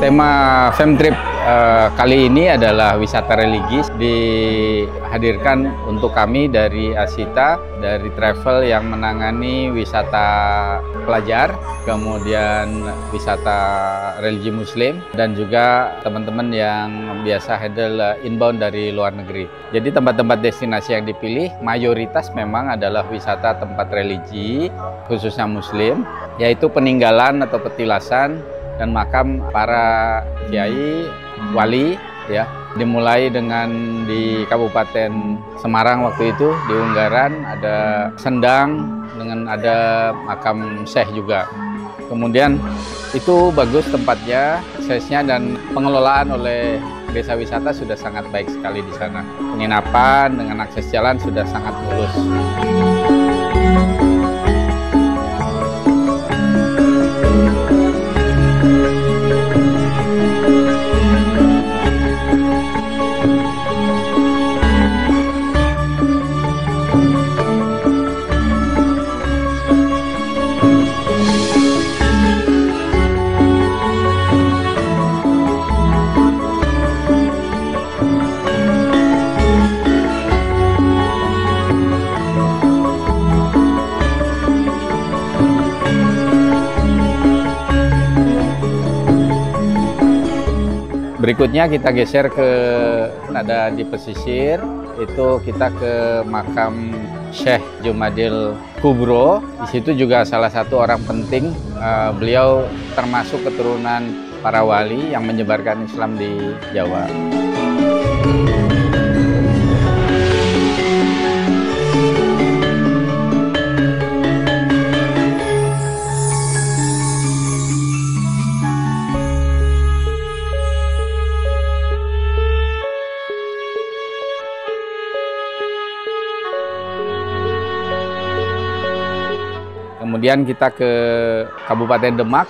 Tema Femtrip kali ini adalah wisata religi, dihadirkan untuk kami dari Asita, dari travel yang menangani wisata pelajar, kemudian wisata religi muslim, dan juga teman-teman yang biasa handle inbound dari luar negeri. Jadi tempat-tempat destinasi yang dipilih mayoritas memang adalah wisata tempat religi, khususnya muslim, yaitu peninggalan atau petilasan dan makam para kiai, wali, ya. Dimulai dengan di Kabupaten Semarang waktu itu, di Unggaran, ada Sendang, dengan ada makam Syekh juga. Kemudian itu bagus tempatnya, aksesnya dan pengelolaan oleh desa wisata sudah sangat baik sekali di sana. Penginapan dengan akses jalan sudah sangat mulus. Berikutnya kita geser ke ada di pesisir, itu kita ke makam Syekh Jumadil Kubro. Di situ juga salah satu orang penting, beliau termasuk keturunan para wali yang menyebarkan Islam di Jawa. Kemudian kita ke Kabupaten Demak,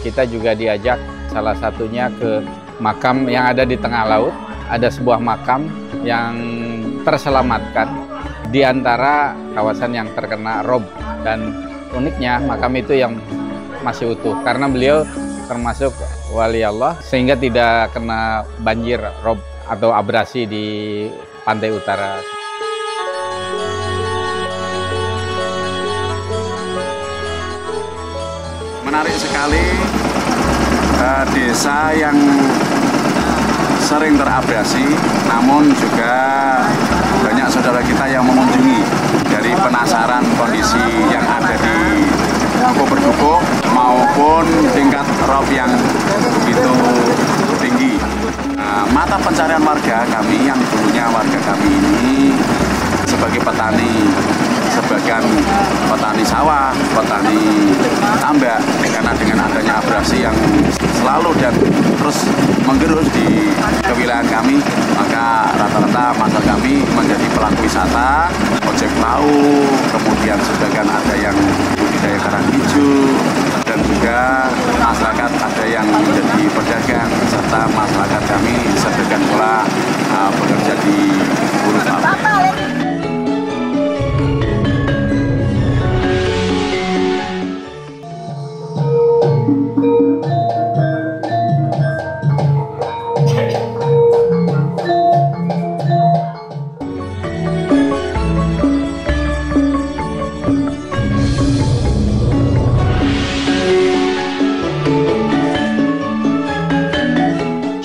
kita juga diajak salah satunya ke makam yang ada di tengah laut. Ada sebuah makam yang terselamatkan di antara kawasan yang terkena rob. Dan uniknya makam itu yang masih utuh, karena beliau termasuk wali Allah, sehingga tidak kena banjir rob atau abrasi di pantai utara. Menarik sekali, desa yang sering terabrasi, namun juga banyak saudara kita yang mengunjungi dari penasaran kondisi yang ada di gubuk-gubuk maupun tingkat rob yang begitu tinggi. Mata pencarian warga kami yang dulunya warga kami ini sebagai petani, sebagian petani sawah, petani tambak, karena dengan adanya abrasi yang selalu dan terus menggerus di kewilayahan kami, maka rata-rata masa kami menjadi pelaku wisata, ojek perahu, kemudian sebagian ada yang budidaya karang hijau, dan juga masyarakat ada yang menjadi pedagang, serta masyarakat kami sebagian pula bekerja di buruh pabrik.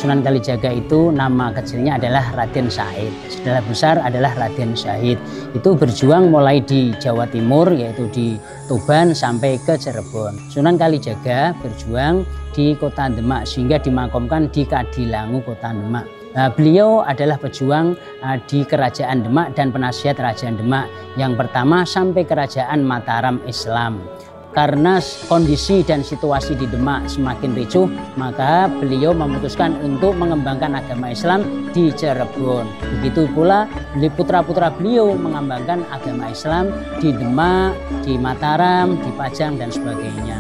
Sunan Kalijaga itu nama kecilnya adalah Raden Said, saudara besar adalah Raden Syahid. Itu berjuang mulai di Jawa Timur, yaitu di Tuban sampai ke Cirebon. Sunan Kalijaga berjuang di kota Demak sehingga dimakamkan di Kadilangu, kota Demak. Beliau adalah pejuang di Kerajaan Demak dan penasihat Kerajaan Demak yang pertama sampai Kerajaan Mataram Islam. Karena kondisi dan situasi di Demak semakin ricuh, maka beliau memutuskan untuk mengembangkan agama Islam di Cirebon. Begitu pula putra-putra beliau mengembangkan agama Islam di Demak, di Mataram, di Pajang, dan sebagainya.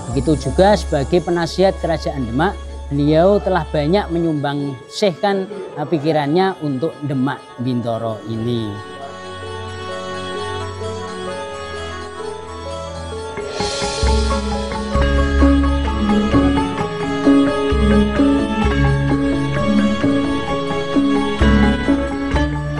Begitu juga sebagai penasihat Kerajaan Demak, beliau telah banyak menyumbangkan pikirannya untuk Demak Bintoro ini.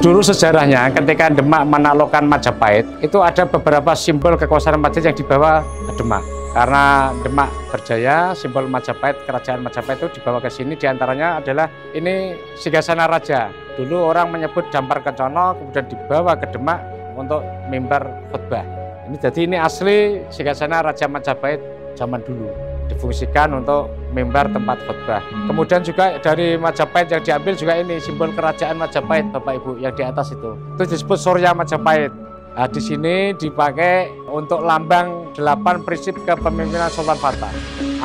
Dulu sejarahnya ketika Demak menaklukkan Majapahit, itu ada beberapa simbol kekuasaan Majapahit yang dibawa ke Demak. Karena Demak berjaya, simbol Majapahit, kerajaan Majapahit itu dibawa ke sini, diantaranya adalah ini Singgasana Raja. Dulu orang menyebut Dampar Kencono, kemudian dibawa ke Demak untuk mimbar khutbah. Ini asli Singgasana Raja Majapahit zaman dulu, difungsikan untuk mimbar tempat khutbah. Kemudian juga dari Majapahit yang diambil juga ini simbol kerajaan Majapahit, Bapak Ibu, yang di atas itu disebut Surya Majapahit. Nah, di sini dipakai untuk lambang 8 prinsip kepemimpinan Sultan Fatah.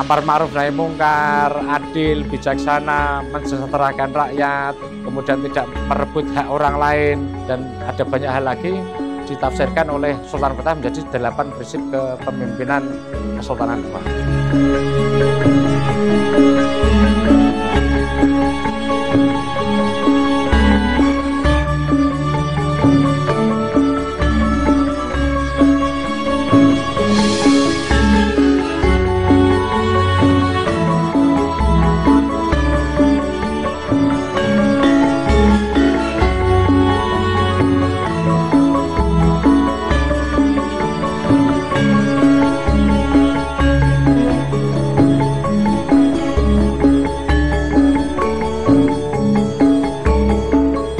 Amar ma'ruf nahi mungkar, adil, bijaksana, mensejahterakan rakyat, kemudian tidak merebut hak orang lain, dan ada banyak hal lagi ditafsirkan oleh Sultan Fatah menjadi 8 prinsip kepemimpinan Kesultanan Demak.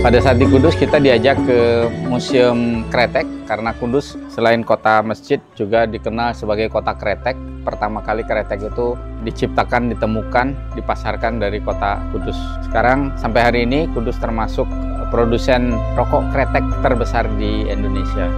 Pada saat di Kudus kita diajak ke Museum Kretek karena Kudus selain kota masjid juga dikenal sebagai kota kretek. Pertama kali kretek itu diciptakan, ditemukan, dipasarkan dari kota Kudus. Sekarang sampai hari ini Kudus termasuk produsen rokok kretek terbesar di Indonesia.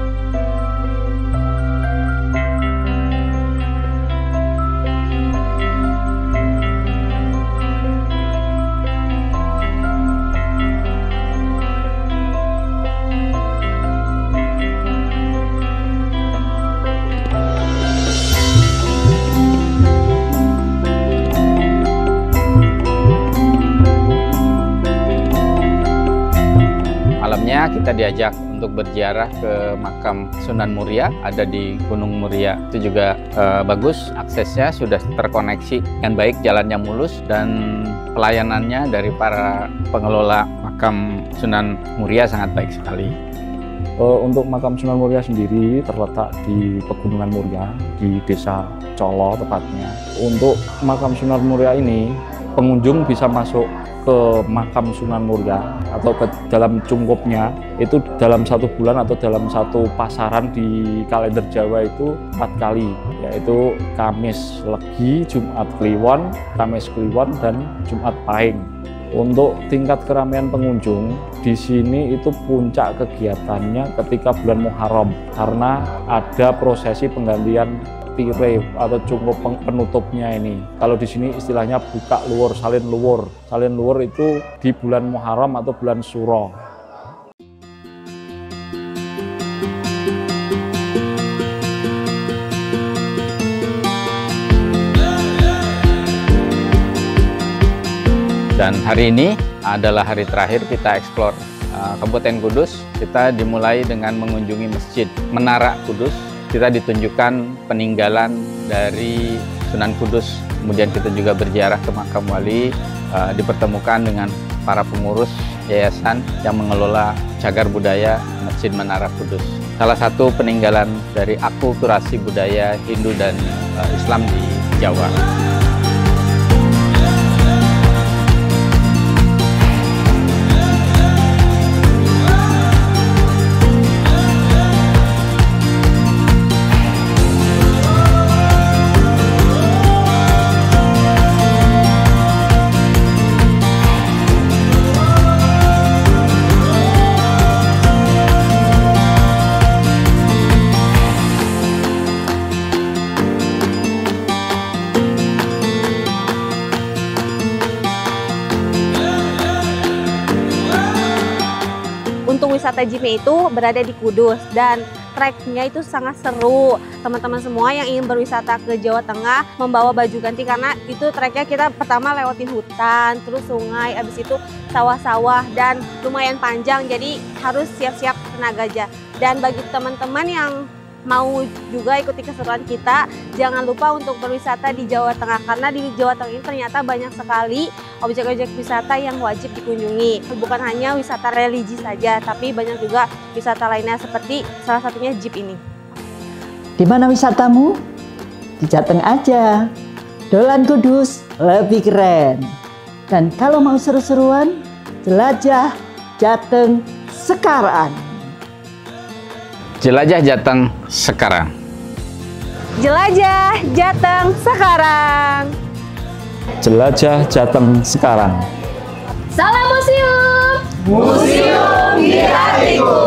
Malamnya kita diajak untuk berziarah ke makam Sunan Muria, ada di Gunung Muria. Itu juga bagus, aksesnya sudah terkoneksi dengan baik, jalannya mulus, dan pelayanannya dari para pengelola makam Sunan Muria sangat baik sekali. Untuk makam Sunan Muria sendiri terletak di Pegunungan Muria, di Desa Colo tepatnya. Untuk makam Sunan Muria ini, pengunjung bisa masuk ke makam Sunan Muria atau ke dalam cungkupnya itu dalam 1 bulan atau dalam 1 pasaran di kalender Jawa itu 4 kali, yaitu Kamis Legi, Jumat Kliwon, Kamis Kliwon, dan Jumat Pahing. Untuk tingkat keramaian pengunjung di sini itu puncak kegiatannya ketika bulan Muharram karena ada prosesi penggantian tire atau cungkup penutupnya ini. Kalau di sini istilahnya buka luwur, salin luwur. Salin luwur itu di bulan Muharram atau bulan Suro. Dan hari ini adalah hari terakhir kita eksplor Kabupaten Kudus. Kita dimulai dengan mengunjungi Masjid Menara Kudus. Kita ditunjukkan peninggalan dari Sunan Kudus. Kemudian kita juga berziarah ke makam wali, dipertemukan dengan para pengurus yayasan yang mengelola cagar budaya Masjid Menara Kudus. Salah satu peninggalan dari akulturasi budaya Hindu dan Islam di Jawa. Untuk wisata Jime itu berada di Kudus dan treknya itu sangat seru. Teman-teman semua yang ingin berwisata ke Jawa Tengah membawa baju ganti karena itu treknya kita pertama lewatin hutan, terus sungai, habis itu sawah-sawah dan lumayan panjang, jadi harus siap-siap tenaga aja. Dan bagi teman-teman yang mau juga ikuti keseruan kita, jangan lupa untuk berwisata di Jawa Tengah karena di Jawa Tengah ini ternyata banyak sekali objek-objek wisata yang wajib dikunjungi. Bukan hanya wisata religi saja, tapi banyak juga wisata lainnya seperti salah satunya jeep ini. Di mana wisatamu? Di Jateng aja. Dolan Kudus lebih keren. Dan kalau mau seru-seruan, jelajah Jateng sekarang. Jelajah Jateng sekarang. Jelajah Jateng sekarang. Jelajah Jateng sekarang. Salam museum. Museum di hatiku.